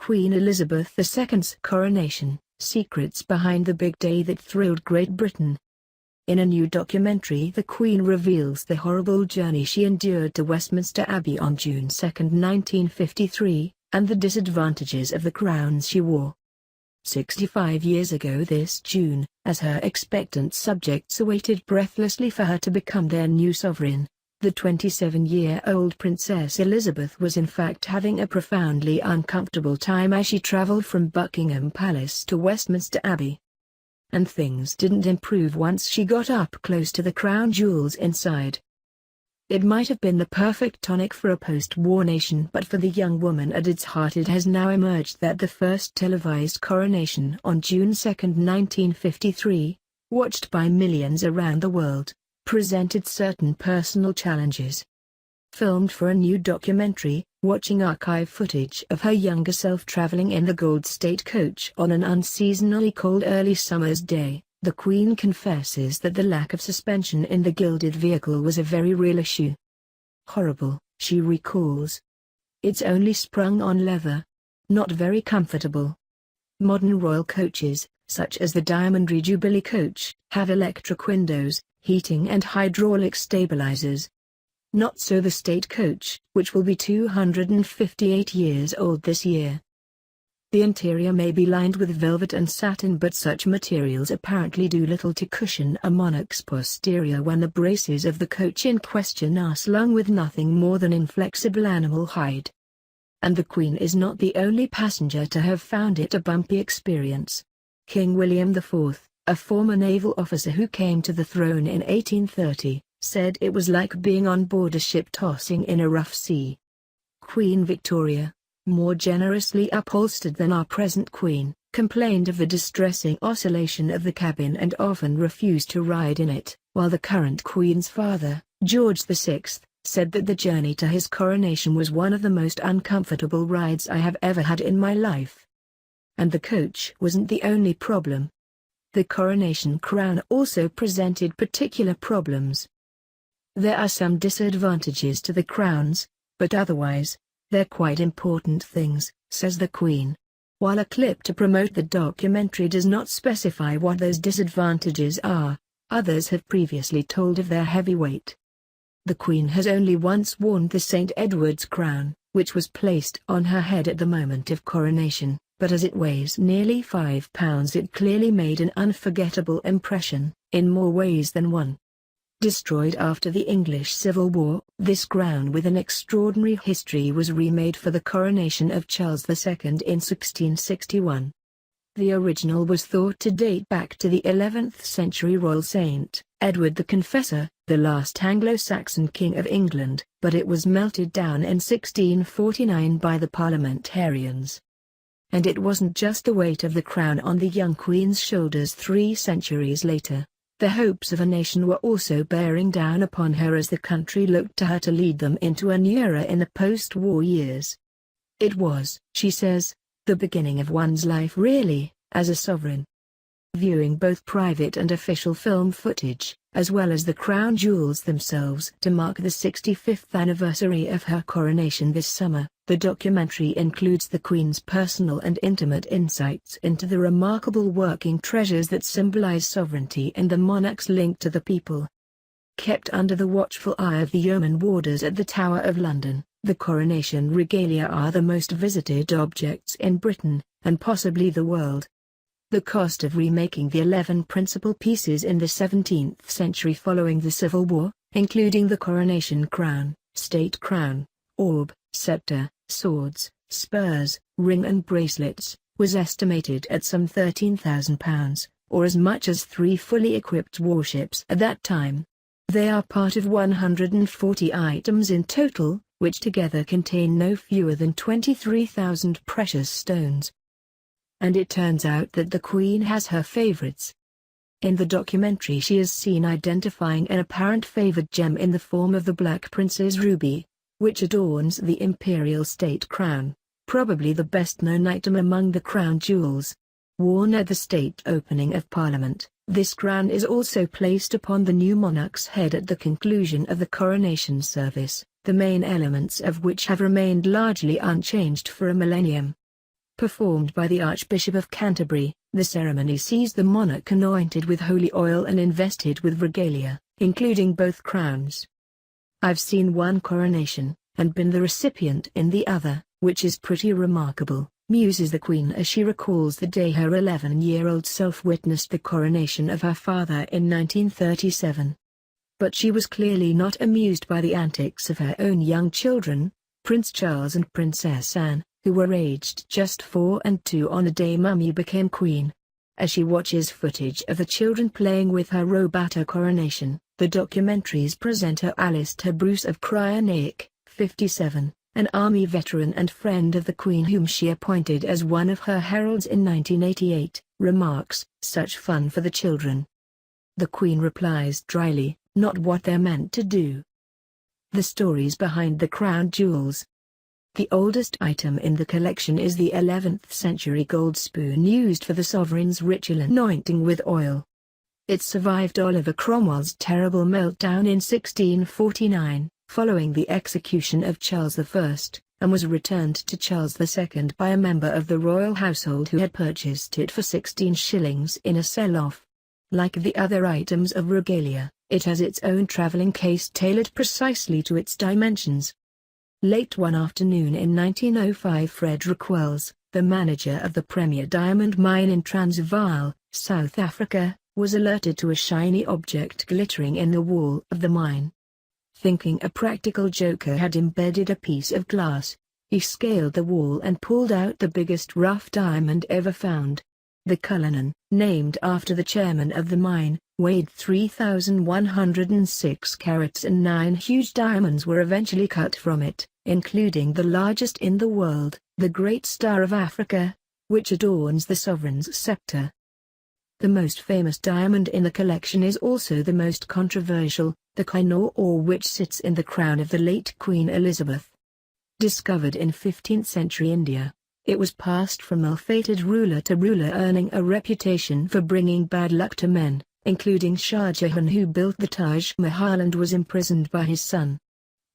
Queen Elizabeth II's coronation, secrets behind the big day that thrilled Great Britain. In a new documentary, the Queen reveals the horrible journey she endured to Westminster Abbey on June 2, 1953, and the disadvantages of the crowns she wore. 65 years ago this June, as her expectant subjects awaited breathlessly for her to become their new sovereign, the 27-year-old Princess Elizabeth was in fact having a profoundly uncomfortable time as she traveled from Buckingham Palace to Westminster Abbey. And things didn't improve once she got up close to the crown jewels inside. It might have been the perfect tonic for a post-war nation, but for the young woman at its heart it has now emerged that the first televised coronation on June 2, 1953, watched by millions around the world, presented certain personal challenges. Filmed for a new documentary, watching archive footage of her younger self traveling in the gold state coach on an unseasonably cold early summer's day, the Queen confesses that the lack of suspension in the gilded vehicle was a very real issue. "Horrible," she recalls. "It's only sprung on leather. Not very comfortable." Modern royal coaches, such as the Diamond Jubilee coach, have electric windows, heating and hydraulic stabilizers. Not so the state coach, which will be 258 years old this year. The interior may be lined with velvet and satin, but such materials apparently do little to cushion a monarch's posterior when the braces of the coach in question are slung with nothing more than inflexible animal hide. And the Queen is not the only passenger to have found it a bumpy experience. King William IV, a former naval officer who came to the throne in 1830, said it was like being on board a ship tossing in a rough sea. Queen Victoria, more generously upholstered than our present Queen, complained of the distressing oscillation of the cabin and often refused to ride in it, while the current Queen's father, George VI, said that the journey to his coronation was one of the most uncomfortable rides I have ever had in my life. And the coach wasn't the only problem. The coronation crown also presented particular problems. There are some disadvantages to the crowns, but otherwise, they're quite important things, says the Queen. While a clip to promote the documentary does not specify what those disadvantages are, others have previously told of their heavy weight. The Queen has only once worn the St. Edward's crown, which was placed on her head at the moment of coronation, but as it weighs nearly 5 pounds it clearly made an unforgettable impression, in more ways than one. Destroyed after the English Civil War, this crown with an extraordinary history was remade for the coronation of Charles II in 1661. The original was thought to date back to the 11th century royal Saint Edward the Confessor, the last Anglo-Saxon king of England, but it was melted down in 1649 by the parliamentarians. And it wasn't just the weight of the crown on the young Queen's shoulders 3 centuries later. The hopes of a nation were also bearing down upon her as the country looked to her to lead them into a new era in the post-war years. It was, she says, the beginning of one's life really, as a sovereign. Viewing both private and official film footage, as well as the crown jewels themselves to mark the 65th anniversary of her coronation this summer, the documentary includes the Queen's personal and intimate insights into the remarkable working treasures that symbolize sovereignty and the monarch's link to the people. Kept under the watchful eye of the yeoman warders at the Tower of London, the coronation regalia are the most visited objects in Britain, and possibly the world. The cost of remaking the 11 principal pieces in the 17th century following the Civil War, including the coronation crown, state crown, orb, scepter, swords, spurs, ring and bracelets, was estimated at some £13,000, or as much as 3 fully equipped warships at that time. They are part of 140 items in total, which together contain no fewer than 23,000 precious stones. And it turns out that the Queen has her favorites. In the documentary she is seen identifying an apparent favored gem in the form of the Black Prince's ruby, which adorns the imperial state crown, probably the best-known item among the crown jewels. Worn at the state opening of Parliament, this crown is also placed upon the new monarch's head at the conclusion of the coronation service, the main elements of which have remained largely unchanged for a millennium. performed by the Archbishop of Canterbury. The ceremony sees the monarch anointed with holy oil and invested with regalia, including both crowns. I've seen one coronation, and been the recipient in the other, which is pretty remarkable, muses the Queen as she recalls the day her 11-year-old self witnessed the coronation of her father in 1937. But she was clearly not amused by the antics of her own young children, Prince Charles and Princess Anne, who were aged just 4 and 2 on the day Mummy became Queen. As she watches footage of the children playing with her robe at her coronation, the documentary's presenter Alistair Bruce of Cryonic, 57, an army veteran and friend of the Queen whom she appointed as one of her heralds in 1988, remarks, "Such fun for the children." The Queen replies dryly, "Not what they're meant to do." The stories behind the crown jewels. The oldest item in the collection is the 11th century gold spoon used for the sovereign's ritual anointing with oil. It survived Oliver Cromwell's terrible meltdown in 1649, following the execution of Charles I, and was returned to Charles II by a member of the royal household who had purchased it for 16 shillings in a sell-off. Like the other items of regalia, it has its own traveling case tailored precisely to its dimensions. Late one afternoon in 1905, Frederick Wells, the manager of the Premier Diamond Mine in Transvaal, South Africa, was alerted to a shiny object glittering in the wall of the mine. Thinking a practical joker had embedded a piece of glass, he scaled the wall and pulled out the biggest rough diamond ever found. The Cullinan, named after the chairman of the mine, weighed 3,106 carats, and 9 huge diamonds were eventually cut from it, including the largest in the world, the Great Star of Africa, which adorns the sovereign's scepter. The most famous diamond in the collection is also the most controversial, the Koh-i-Noor, which sits in the crown of the late Queen Elizabeth. Discovered in 15th century India, it was passed from ill-fated ruler to ruler, earning a reputation for bringing bad luck to men, including Shah Jahan, who built the Taj Mahal and was imprisoned by his son.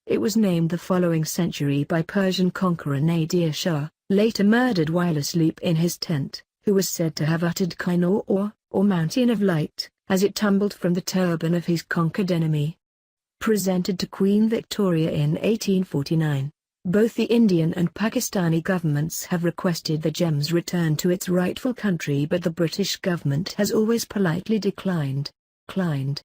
It was named the following century by Persian conqueror Nadir Shah, later murdered while asleep in his tent, who was said to have uttered Koh-i-Noor, or Mountain of Light, as it tumbled from the turban of his conquered enemy. Presented to Queen Victoria in 1849. Both the Indian and Pakistani governments have requested the gem's return to its rightful country, but the British government has always politely declined.